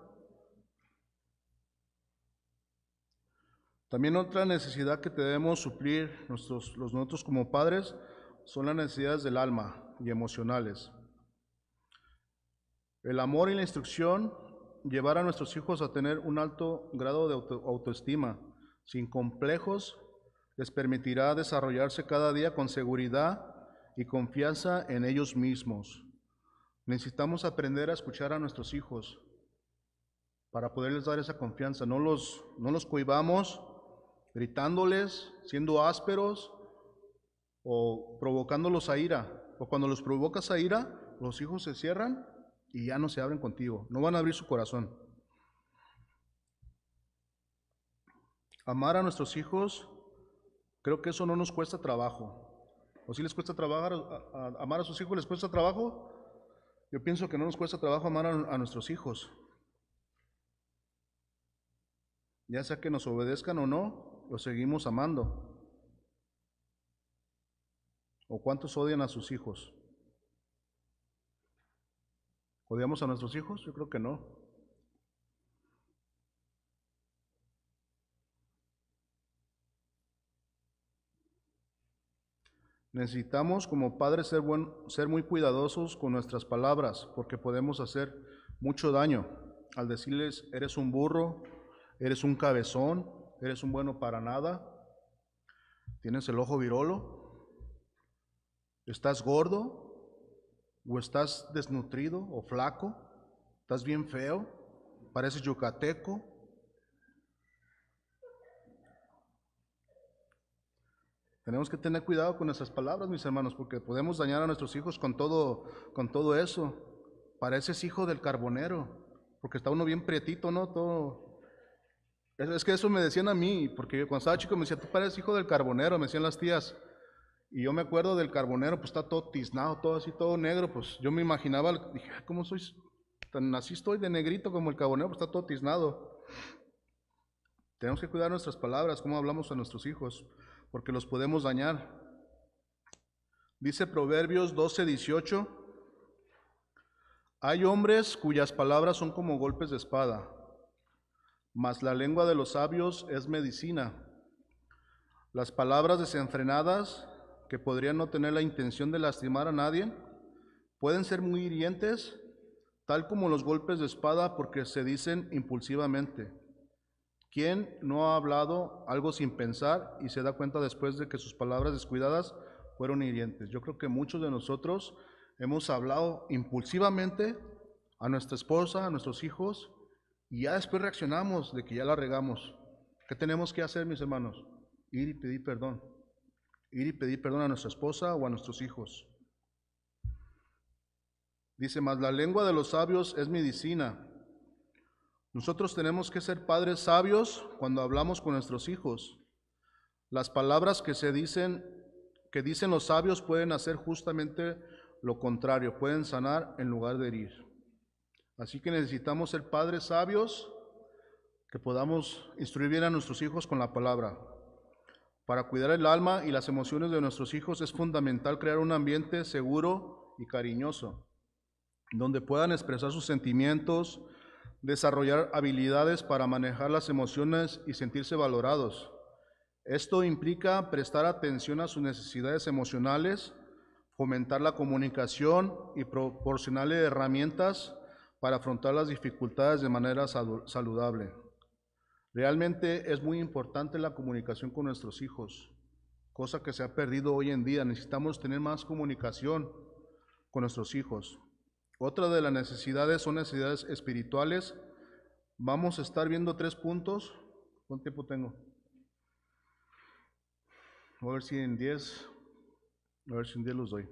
[SPEAKER 1] También otra necesidad que debemos suplir nosotros como padres son las necesidades del alma y emocionales. El amor y la instrucción, llevar a nuestros hijos a tener un alto grado de autoestima, sin complejos, les permitirá desarrollarse cada día con seguridad y confianza en ellos mismos. Necesitamos aprender a escuchar a nuestros hijos para poderles dar esa confianza. No los cohibamos gritándoles, siendo ásperos o provocándolos a ira. O cuando los provocas a ira, los hijos se cierran y ya no se abren contigo, no van a abrir su corazón. Amar a nuestros hijos, creo que eso no nos cuesta trabajo. ¿O si les cuesta trabajar, amar a sus hijos les cuesta trabajo? Yo pienso que no nos cuesta trabajo amar a nuestros hijos. Ya sea que nos obedezcan o no, los seguimos amando. ¿O cuántos odian a sus hijos? ¿Odiamos a nuestros hijos? Yo creo que no. Necesitamos como padres ser muy cuidadosos con nuestras palabras, porque podemos hacer mucho daño al decirles, eres un burro, eres un cabezón, eres un bueno para nada, tienes el ojo virolo, estás gordo, o estás desnutrido o flaco, estás bien feo, pareces yucateco. Tenemos que tener cuidado con nuestras palabras, mis hermanos, porque podemos dañar a nuestros hijos con todo eso. Pareces hijo del carbonero, porque está uno bien prietito, ¿no? Todo. Es que eso me decían a mí, porque cuando estaba chico me decían, tú pareces hijo del carbonero, me decían las tías. Y yo me acuerdo del carbonero, pues está todo tiznado, todo así, todo negro, pues yo me imaginaba, dije, ¿cómo soy así estoy de negrito como el carbonero? Pues está todo tiznado. Tenemos que cuidar nuestras palabras, cómo hablamos a nuestros hijos, porque los podemos dañar. Dice Proverbios 12:18, hay hombres cuyas palabras son como golpes de espada, mas la lengua de los sabios es medicina. Las palabras desenfrenadas, que podrían no tener la intención de lastimar a nadie, pueden ser muy hirientes, tal como los golpes de espada, porque se dicen impulsivamente. ¿Quién no ha hablado algo sin pensar y se da cuenta después de que sus palabras descuidadas fueron hirientes? Yo creo que muchos de nosotros hemos hablado impulsivamente a nuestra esposa, a nuestros hijos, y ya después reaccionamos de que ya la regamos. ¿Qué tenemos que hacer, mis hermanos? Ir y pedir perdón. Ir y pedir perdón a nuestra esposa o a nuestros hijos. Dice, mas la lengua de los sabios es medicina, Nosotros tenemos que ser padres sabios cuando hablamos con nuestros hijos. Las palabras que dicen los sabios pueden hacer justamente lo contrario, pueden sanar en lugar de herir. Así que necesitamos ser padres sabios que podamos instruir bien a nuestros hijos con la palabra. Para cuidar el alma y las emociones de nuestros hijos es fundamental crear un ambiente seguro y cariñoso, donde puedan expresar sus sentimientos, desarrollar habilidades para manejar las emociones y sentirse valorados. Esto implica prestar atención a sus necesidades emocionales, fomentar la comunicación y proporcionarle herramientas para afrontar las dificultades de manera saludable. Realmente es muy importante la comunicación con nuestros hijos, cosa que se ha perdido hoy en día. Necesitamos tener más comunicación con nuestros hijos. Otra de las necesidades son necesidades espirituales. Vamos a estar viendo 3 puntos. ¿Cuánto tiempo tengo? A ver si en 10 los doy.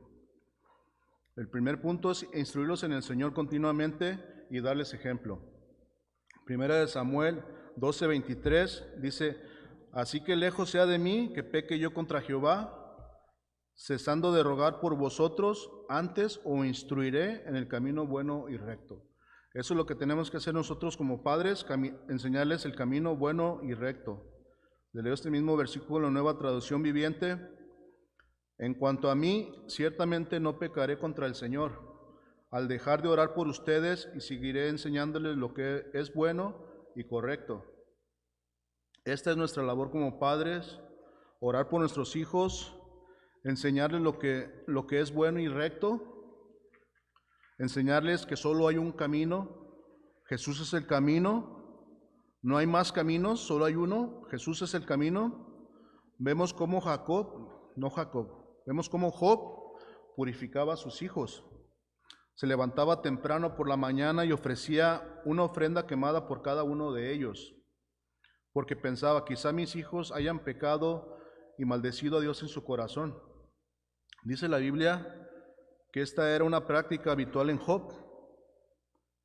[SPEAKER 1] El primer punto es instruirlos en el Señor continuamente y darles ejemplo. Primera de Samuel 12:23 dice: así que lejos sea de mí que peque yo contra Jehová, cesando de rogar por vosotros, antes os instruiré en el camino bueno y recto. Eso es lo que tenemos que hacer nosotros como padres, enseñarles el camino bueno y recto. Le leo este mismo versículo en la Nueva Traducción Viviente. En cuanto a mí, ciertamente no pecaré contra el Señor, al dejar de orar por ustedes, y seguiré enseñándoles lo que es bueno y correcto. Esta es nuestra labor como padres, orar por nuestros hijos, enseñarles lo que es bueno y recto, enseñarles que solo hay un camino, Jesús es el camino, no hay más caminos, solo hay uno, Jesús es el camino. Vemos cómo vemos cómo Job purificaba a sus hijos. Se levantaba temprano por la mañana y ofrecía una ofrenda quemada por cada uno de ellos, porque pensaba, quizá mis hijos hayan pecado y maldecido a Dios en su corazón. Dice la Biblia que esta era una práctica habitual en Job,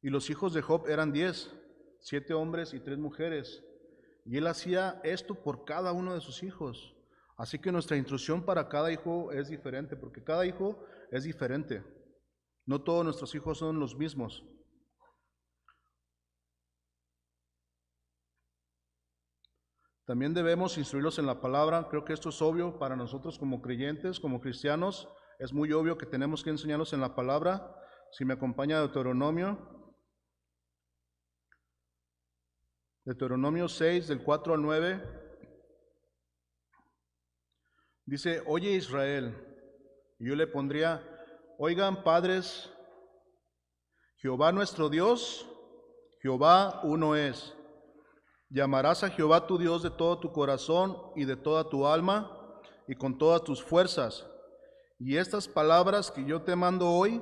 [SPEAKER 1] y los hijos de Job eran 10, 7 hombres y 3 mujeres, y él hacía esto por cada uno de sus hijos. Así que nuestra instrucción para cada hijo es diferente, porque cada hijo es diferente. No todos nuestros hijos son los mismos. También debemos instruirlos en la palabra. Creo que esto es obvio para nosotros como creyentes, como cristianos. Es muy obvio que tenemos que enseñarlos en la palabra. Si me acompaña Deuteronomio 6, del 4 al 9, dice: oye Israel, y yo le pondría: oigan padres, Jehová nuestro Dios, Jehová uno es. Llamarás a Jehová tu Dios de todo tu corazón y de toda tu alma y con todas tus fuerzas. Y estas palabras que yo te mando hoy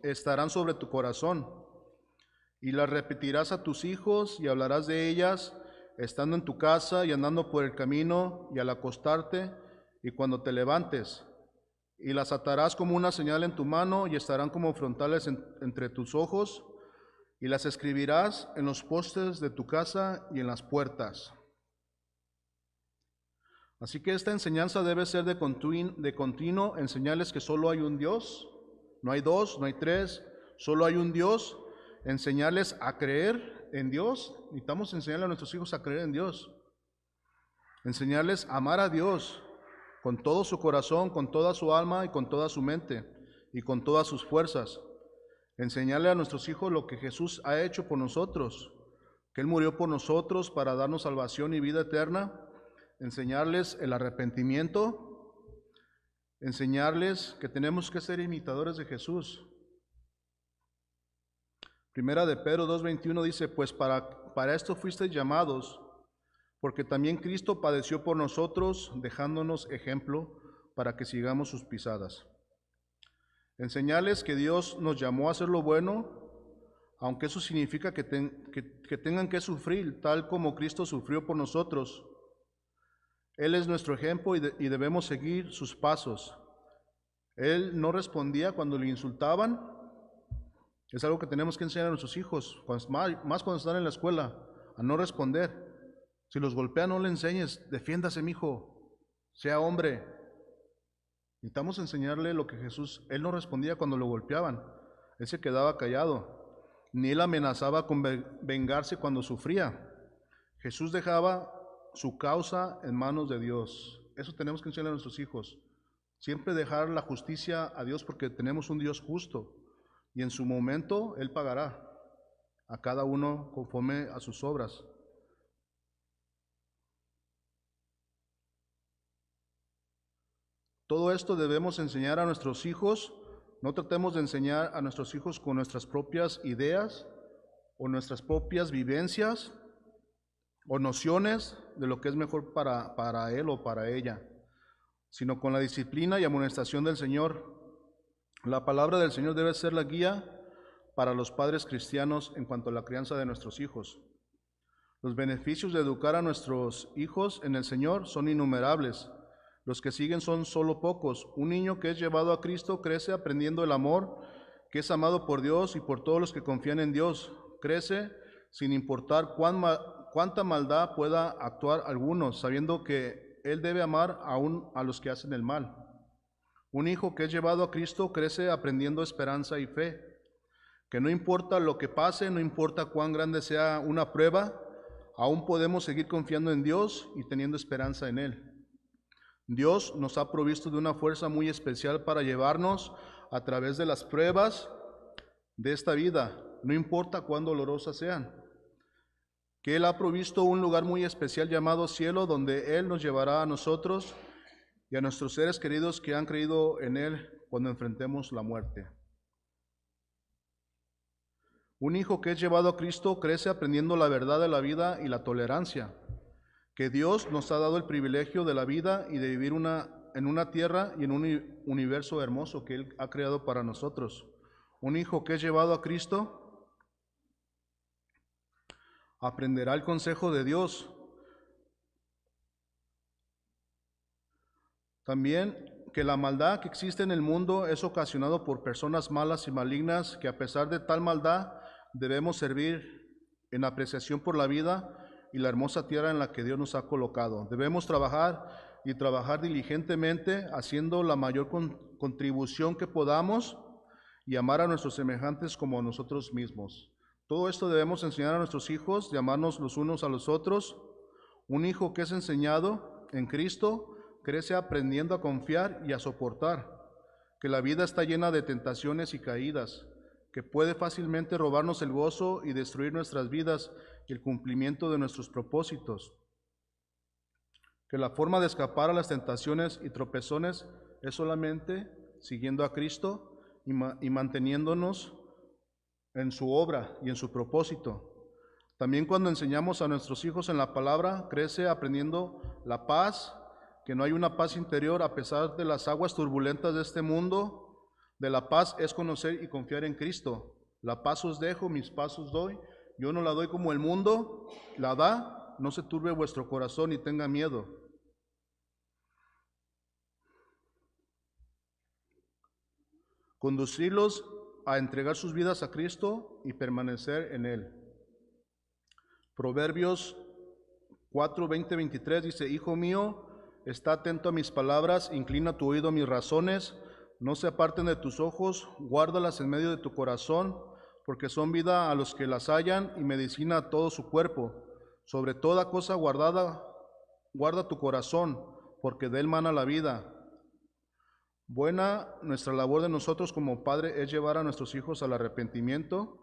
[SPEAKER 1] estarán sobre tu corazón, y las repetirás a tus hijos y hablarás de ellas estando en tu casa y andando por el camino y al acostarte y cuando te levantes. Y las atarás como una señal en tu mano y estarán como frontales entre tus ojos, y las escribirás en los postes de tu casa y en las puertas. Así que esta enseñanza debe ser de continuo, enseñarles que solo hay un Dios, no hay 2, no hay 3, solo hay un Dios, enseñarles a creer en Dios. Necesitamos enseñarle a nuestros hijos a creer en Dios, enseñarles a amar a Dios con todo su corazón, con toda su alma y con toda su mente y con todas sus fuerzas. Enseñarle a nuestros hijos lo que Jesús ha hecho por nosotros, que Él murió por nosotros para darnos salvación y vida eterna. Enseñarles el arrepentimiento, enseñarles que tenemos que ser imitadores de Jesús. Primera de Pedro 2:21 dice: pues para esto fuisteis llamados, porque también Cristo padeció por nosotros, dejándonos ejemplo para que sigamos sus pisadas. Enseñarles que Dios nos llamó a hacer lo bueno, aunque eso significa que tengan que sufrir, tal como Cristo sufrió por nosotros. Él es nuestro ejemplo y debemos seguir sus pasos. Él no respondía cuando le insultaban, Es algo que tenemos que enseñar a nuestros hijos, más cuando están en la escuela, a no responder. Si los golpea, no le enseñes, defiéndase, mijo, sea hombre. Necesitamos enseñarle lo que Jesús, él no respondía cuando lo golpeaban, él se quedaba callado, ni él amenazaba con vengarse cuando sufría. Jesús dejaba su causa en manos de Dios. Eso tenemos que enseñar a nuestros hijos. Siempre dejar la justicia a Dios porque tenemos un Dios justo y en su momento Él pagará a cada uno conforme a sus obras. Todo esto debemos enseñar a nuestros hijos. No tratemos de enseñar a nuestros hijos con nuestras propias ideas o nuestras propias vivencias o nociones de lo que es mejor para él o para ella, sino con la disciplina y amonestación del Señor. La palabra del Señor debe ser la guía para los padres cristianos en cuanto a la crianza de nuestros hijos. Los beneficios de educar a nuestros hijos en el Señor son innumerables. Los que siguen son solo pocos. Un niño que es llevado a Cristo crece aprendiendo el amor, que es amado por Dios y por todos los que confían en Dios. Crece sin importar cuánta maldad pueda actuar algunos, sabiendo que él debe amar aún a los que hacen el mal. Un hijo que es llevado a Cristo crece aprendiendo esperanza y fe, que no importa lo que pase, no importa cuán grande sea una prueba, aún podemos seguir confiando en Dios y teniendo esperanza en Él. Dios nos ha provisto de una fuerza muy especial para llevarnos a través de las pruebas de esta vida, no importa cuán dolorosas sean. Que Él ha provisto un lugar muy especial llamado cielo, donde Él nos llevará a nosotros y a nuestros seres queridos que han creído en Él cuando enfrentemos la muerte. Un hijo que es llevado a Cristo crece aprendiendo la verdad de la vida y la tolerancia, que Dios nos ha dado el privilegio de la vida y de vivir en una tierra y en un universo hermoso que Él ha creado para nosotros. Un hijo que es llevado a Cristo aprenderá el consejo de Dios. También que la maldad que existe en el mundo es ocasionado por personas malas y malignas, que a pesar de tal maldad debemos servir en apreciación por la vida y la hermosa tierra en la que Dios nos ha colocado. Debemos trabajar diligentemente, haciendo la mayor contribución que podamos y amar a nuestros semejantes como a nosotros mismos. Todo esto debemos enseñar a nuestros hijos, de amarnos los unos a los otros. Un hijo que es enseñado en Cristo crece aprendiendo a confiar y a soportar, que la vida está llena de tentaciones y caídas, que puede fácilmente robarnos el gozo y destruir nuestras vidas y el cumplimiento de nuestros propósitos. Que la forma de escapar a las tentaciones y tropezones es solamente siguiendo a Cristo y manteniéndonos en su obra y en su propósito. También cuando enseñamos a nuestros hijos en la palabra, crece aprendiendo la paz, que no hay una paz interior a pesar de las aguas turbulentas de este mundo. De la paz es conocer y confiar en Cristo. La paz os dejo, mis paz os doy. Yo no la doy como el mundo la da. No se turbe vuestro corazón y tenga miedo. Conducirlos a entregar sus vidas a Cristo y permanecer en Él. Proverbios 4, 20, 23 dice: Hijo mío, está atento a mis palabras, inclina tu oído a mis razones, no se aparten de tus ojos, guárdalas en medio de tu corazón, porque son vida a los que las hallan y medicina a todo su cuerpo. Sobre toda cosa guardada, guarda tu corazón, porque de él mana la vida. Buena nuestra labor de nosotros como padre es llevar a nuestros hijos al arrepentimiento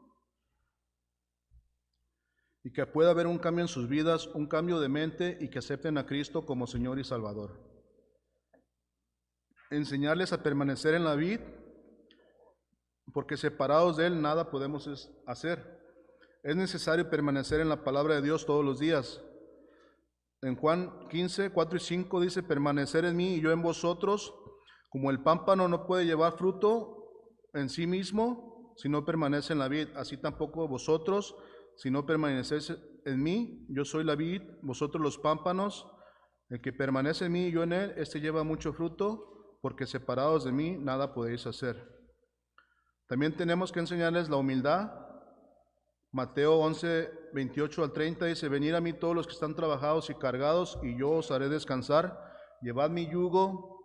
[SPEAKER 1] y que pueda haber un cambio en sus vidas, un cambio de mente y que acepten a Cristo como Señor y Salvador. Enseñarles a permanecer en la vid, porque separados de Él nada podemos hacer. Es necesario permanecer en la palabra de Dios todos los días. En Juan 15, 4 y 5 dice: permanecer en mí y yo en vosotros, como el pámpano no puede llevar fruto en sí mismo si no permanece en la vid, así tampoco vosotros, si no permanecéis en mí. Yo soy la vid, vosotros los pámpanos. El que permanece en mí y yo en él, este lleva mucho fruto, porque separados de mí nada podéis hacer. También tenemos que enseñarles la humildad. Mateo 11, 28 al 30 dice, venid a mí todos los que están trabajados y cargados, y yo os haré descansar. Llevad mi yugo,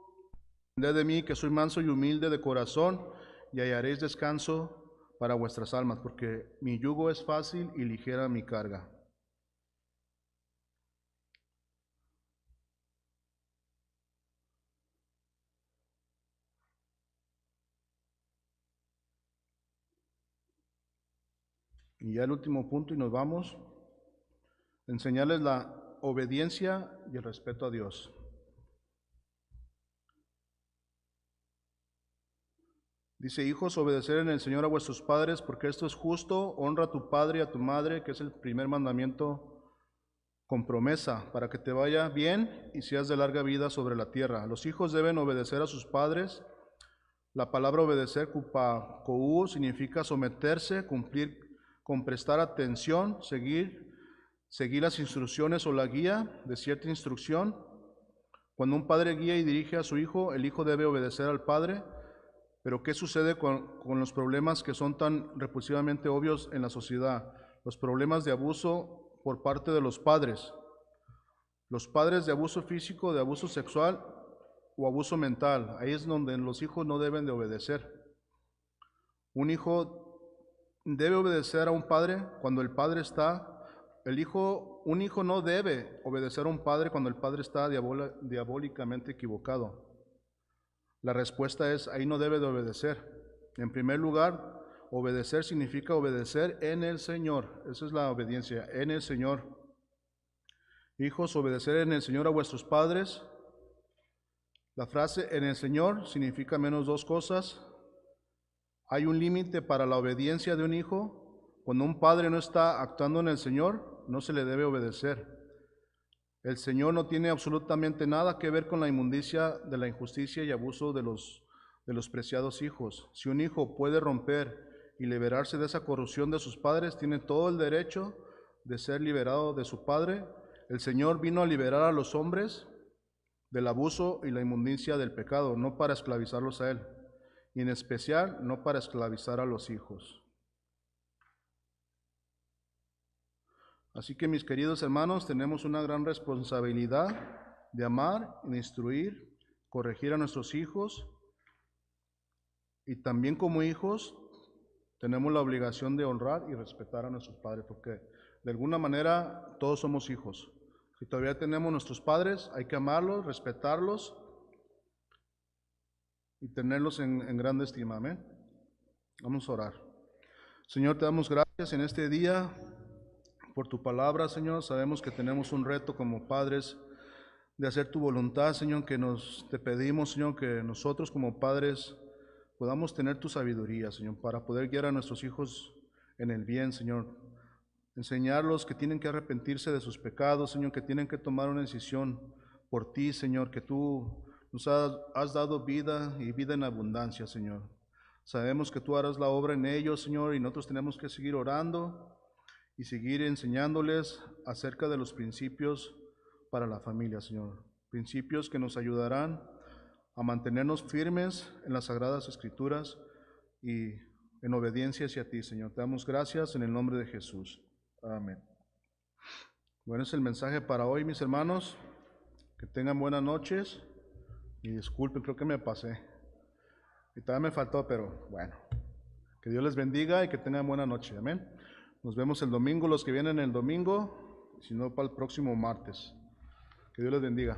[SPEAKER 1] aprended de mí, que soy manso y humilde de corazón, y hallaréis descanso para vuestras almas, porque mi yugo es fácil y ligera mi carga. Y ya el último punto y nos vamos. Enseñarles la obediencia y el respeto a Dios. Dice, hijos, obedecer en el Señor a vuestros padres, porque esto es justo. Honra a tu padre y a tu madre, que es el primer mandamiento con promesa, para que te vaya bien y seas de larga vida sobre la tierra. Los hijos deben obedecer a sus padres. La palabra obedecer, kupakou, significa someterse, cumplir con prestar atención, seguir las instrucciones o la guía de cierta instrucción. Cuando un padre guía y dirige a su hijo, el hijo debe obedecer al padre. Pero ¿qué sucede con los problemas que son tan repulsivamente obvios en la sociedad? Los problemas de abuso por parte de los padres. Los padres de abuso físico, de abuso sexual o abuso mental. Ahí es donde los hijos no deben de obedecer. Un hijo debe obedecer a un padre cuando el padre está, un hijo no debe obedecer a un padre cuando el padre está diabólicamente equivocado. La respuesta es, ahí no debe de obedecer. En primer lugar, obedecer significa obedecer en el Señor. Esa es la obediencia, en el Señor. Hijos, obedecer en el Señor a vuestros padres. La frase en el Señor significa menos dos cosas. Hay un límite para la obediencia de un hijo. Cuando un padre no está actuando en el Señor, no se le debe obedecer. El Señor no tiene absolutamente nada que ver con la inmundicia de la injusticia y abuso de los preciados hijos. Si un hijo puede romper y liberarse de esa corrupción de sus padres, tiene todo el derecho de ser liberado de su padre. El Señor vino a liberar a los hombres del abuso y la inmundicia del pecado, no para esclavizarlos a Él, y en especial no para esclavizar a los hijos. Así que, mis queridos hermanos, tenemos una gran responsabilidad de amar, de instruir, corregir a nuestros hijos, y también como hijos tenemos la obligación de honrar y respetar a nuestros padres, porque de alguna manera todos somos hijos. Si todavía tenemos nuestros padres, hay que amarlos, respetarlos y tenerlos en grande estima. Amén. Vamos a orar. Señor, te damos gracias en este día por tu palabra, Señor. Sabemos que tenemos un reto como padres de hacer tu voluntad, Señor, te pedimos, Señor, que nosotros como padres podamos tener tu sabiduría, Señor, para poder guiar a nuestros hijos en el bien, Señor. Enseñarlos que tienen que arrepentirse de sus pecados, Señor, que tienen que tomar una decisión por ti, Señor, que tú nos has dado vida y vida en abundancia, Señor. Sabemos que tú harás la obra en ellos, Señor, y nosotros tenemos que seguir orando y seguir enseñándoles acerca de los principios para la familia, Señor. Principios que nos ayudarán a mantenernos firmes en las Sagradas Escrituras y en obediencia hacia ti, Señor. Te damos gracias en el nombre de Jesús. Amén. Bueno, es el mensaje para hoy, mis hermanos. Que tengan buenas noches. Y disculpen, creo que me pasé. Y todavía me faltó, pero bueno. Que Dios les bendiga y que tengan buena noche. Amén. Nos vemos el domingo, los que vienen el domingo, si no para el próximo martes. Que Dios les bendiga.